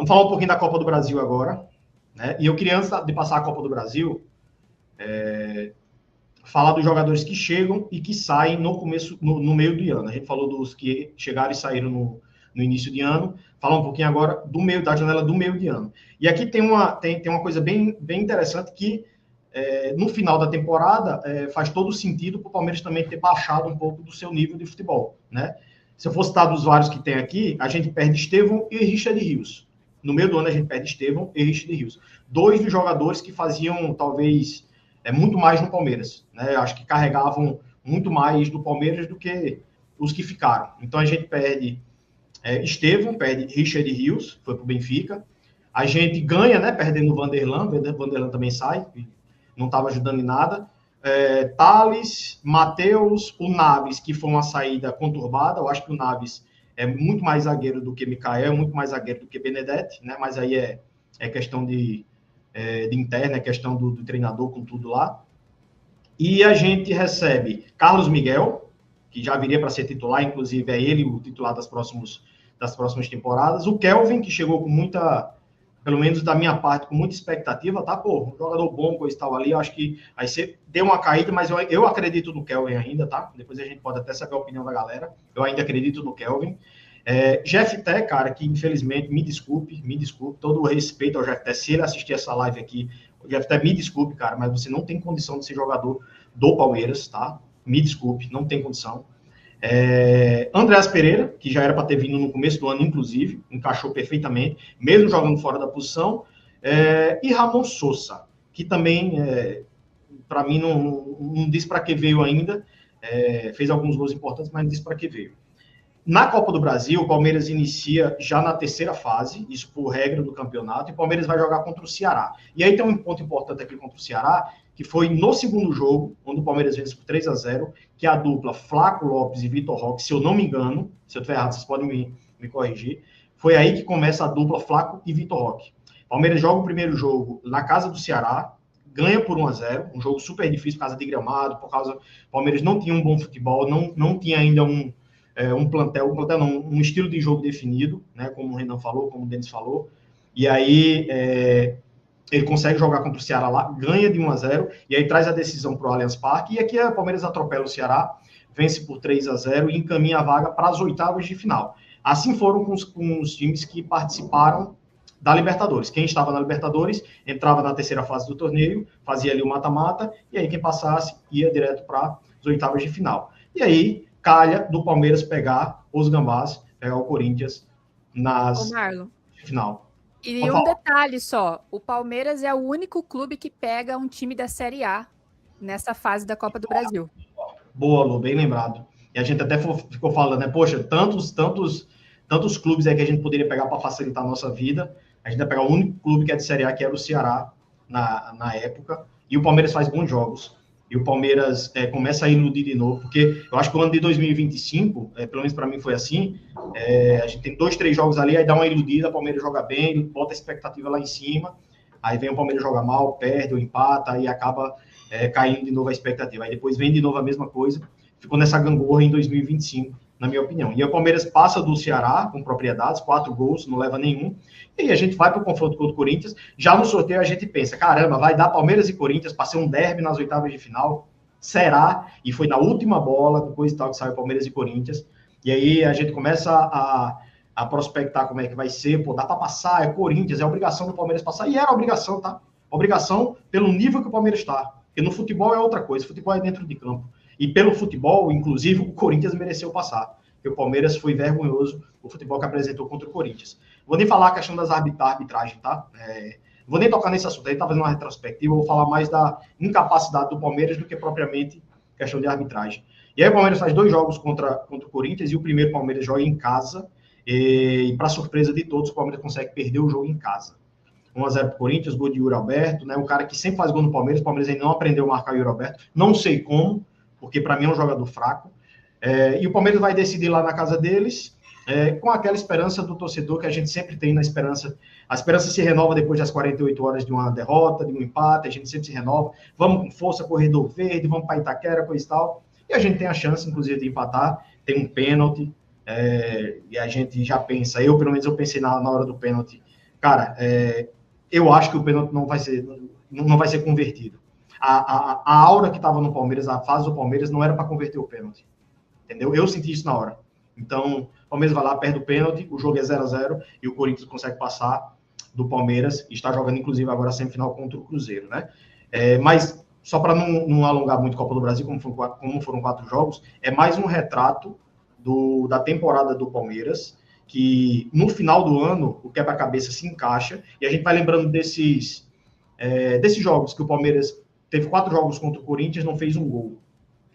Vamos falar um pouquinho da Copa do Brasil agora, né? E eu queria, antes de passar a Copa do Brasil, falar dos jogadores que chegam e que saem no meio do ano. A gente falou dos que chegaram e saíram no início de ano. Falar um pouquinho agora da janela do meio de ano. E aqui tem uma coisa bem interessante que no final da temporada faz todo sentido para o Palmeiras também ter baixado um pouco do seu nível de futebol, né? Se eu for citar dos vários que tem aqui, a gente perde Estevão e Richard Rios. No meio do ano a gente perde Estevão e Richard Rios. 2 dos jogadores que faziam, talvez, muito mais no Palmeiras, né? Acho que carregavam muito mais do Palmeiras do que os que ficaram. Então a gente perde Estevão, perde Richard Rios, foi para o Benfica. A gente ganha, né, perdendo o Vanderlan também sai, não estava ajudando em nada. Thales, Matheus, o Naves, que foi uma saída conturbada. Eu acho que o Naves é muito mais zagueiro do que Micael, muito mais zagueiro do que Benedetti, né? Mas aí é questão de interna, é questão do treinador com tudo lá. E a gente recebe Carlos Miguel, que já viria para ser titular, inclusive é ele o titular das próximas temporadas. O Kelvin, que chegou com muita, pelo menos da minha parte, com muita expectativa, tá? Pô, um jogador bom, coisa e tal ali. Eu acho que aí você deu uma caída, mas eu acredito no Kelvin ainda, tá? Depois a gente pode até saber a opinião da galera. Eu ainda acredito no Kelvin. Jefté, cara, que infelizmente, me desculpe, todo o respeito ao Jefté, se ele assistir essa live aqui, o Jefté, me desculpe, cara, mas você não tem condição de ser jogador do Palmeiras, tá? Me desculpe, não tem condição. Andreas Pereira, que já era para ter vindo no começo do ano, inclusive, encaixou perfeitamente, mesmo jogando fora da posição, e Ramon Sousa, que também, para mim, não diz para que veio ainda, fez alguns gols importantes, mas não diz para que veio. Na Copa do Brasil, o Palmeiras inicia já na terceira fase, isso por regra do campeonato, e o Palmeiras vai jogar contra o Ceará. E aí tem um ponto importante aqui contra o Ceará, que foi no segundo jogo, onde o Palmeiras vence por 3-0, que a dupla Flaco Lopes e Vitor Roque, se eu não me engano, se eu estiver errado, vocês podem me corrigir, foi aí que começa a dupla Flaco e Vitor Roque. O Palmeiras joga o primeiro jogo na casa do Ceará, ganha por 1-0, um jogo super difícil por causa de gramado, por causa o Palmeiras não tinha um bom futebol, não tinha ainda um estilo de jogo definido, né, como o Renan falou, como o Denis falou, e aí ele consegue jogar contra o Ceará lá, ganha de 1-0, e aí traz a decisão para o Allianz Parque, e aqui o Palmeiras atropela o Ceará, vence por 3-0 e encaminha a vaga para as oitavas de final. Assim foram com os times que participaram da Libertadores. Quem estava na Libertadores entrava na terceira fase do torneio, fazia ali o mata-mata, e aí quem passasse ia direto para as oitavas de final. E aí calha do Palmeiras pegar os Gambás, pegar o Corinthians nas final. E um detalhe só, o Palmeiras é o único clube que pega um time da Série A nessa fase da Copa do Brasil. Boa, Lu, bem lembrado. E a gente até ficou falando, né? Poxa, tantos clubes aí que a gente poderia pegar para facilitar a nossa vida. A gente vai pegar o único clube que é de Série A, que era o Ceará na época. E o Palmeiras faz bons jogos. E o Palmeiras começa a iludir de novo, porque eu acho que o ano de 2025, pelo menos para mim foi assim, a gente tem 2, 3 jogos ali, aí dá uma iludida, o Palmeiras joga bem, bota a expectativa lá em cima, aí vem o Palmeiras joga mal, perde ou empata, aí acaba caindo de novo a expectativa. Aí depois vem de novo a mesma coisa, ficou nessa gangorra em 2025, na minha opinião. E o Palmeiras passa do Ceará com propriedades, 4 gols, não leva nenhum, e aí a gente vai para o confronto contra o Corinthians. Já no sorteio a gente pensa, caramba, vai dar Palmeiras e Corinthians para ser um derby nas oitavas de final? Será? E foi na última bola, depois e tal, que saiu Palmeiras e Corinthians. E aí a gente começa a prospectar como é que vai ser, pô, dá para passar, é Corinthians, é obrigação do Palmeiras passar, e era obrigação, tá? Obrigação pelo nível que o Palmeiras está. Porque no futebol é outra coisa, futebol é dentro de campo. E pelo futebol, inclusive, o Corinthians mereceu passar. Porque o Palmeiras foi vergonhoso o futebol que apresentou contra o Corinthians. Vou nem falar a questão das arbitragem, tá? Vou nem tocar nesse assunto. Aí tá fazendo uma retrospectiva, vou falar mais da incapacidade do Palmeiras do que propriamente questão de arbitragem. E aí o Palmeiras faz 2 jogos contra o Corinthians, e o primeiro Palmeiras joga em casa, e para surpresa de todos, o Palmeiras consegue perder o jogo em casa. 1-0 para o Corinthians, gol de Yuri Alberto, né? Um cara que sempre faz gol no Palmeiras, o Palmeiras ainda não aprendeu a marcar o Yuri Alberto, não sei como, porque para mim é um jogador fraco. E o Palmeiras vai decidir lá na casa deles, com aquela esperança do torcedor que a gente sempre tem na esperança. A esperança se renova depois das 48 horas de uma derrota, de um empate, a gente sempre se renova. Vamos com força, corredor verde, vamos para Itaquera, coisa e tal. E a gente tem a chance, inclusive, de empatar. Tem um pênalti, e a gente já pensa, pelo menos eu pensei na hora do pênalti, Cara, eu acho que o pênalti não vai ser convertido. A aura que estava no Palmeiras, a fase do Palmeiras, não era para converter o pênalti. Entendeu? Eu senti isso na hora. Então, o Palmeiras vai lá, perde o pênalti, o jogo é 0-0 e o Corinthians consegue passar do Palmeiras e está jogando, inclusive, agora a semifinal contra o Cruzeiro, né? Mas, só para não alongar muito a Copa do Brasil, como foram 4 jogos, é mais um retrato da temporada do Palmeiras, que no final do ano o quebra-cabeça se encaixa e a gente vai lembrando desses jogos que o Palmeiras teve 4 jogos contra o Corinthians, não fez um gol.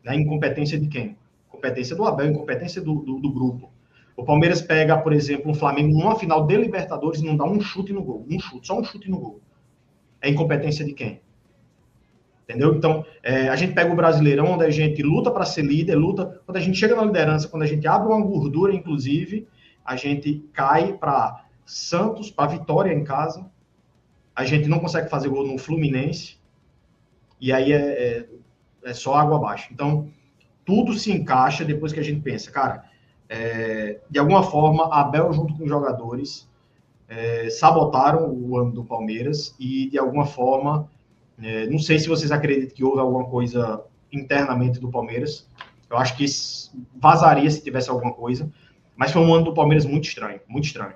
Né? Incompetência de quem? Incompetência do Abel, incompetência do grupo. O Palmeiras pega, por exemplo, um Flamengo numa final de Libertadores e não dá um chute no gol. Só um chute no gol. É incompetência de quem? Entendeu? Então, a gente pega o Brasileirão, onde a gente luta para ser líder, quando a gente chega na liderança, quando a gente abre uma gordura, inclusive, a gente cai para Santos, para Vitória em casa, a gente não consegue fazer gol no Fluminense, e aí é só água abaixo. Então, tudo se encaixa depois que a gente pensa, cara, de alguma forma, a Abel junto com os jogadores sabotaram o ano do Palmeiras e, de alguma forma, não sei se vocês acreditam que houve alguma coisa internamente do Palmeiras, eu acho que vazaria se tivesse alguma coisa, mas foi um ano do Palmeiras muito estranho, muito estranho.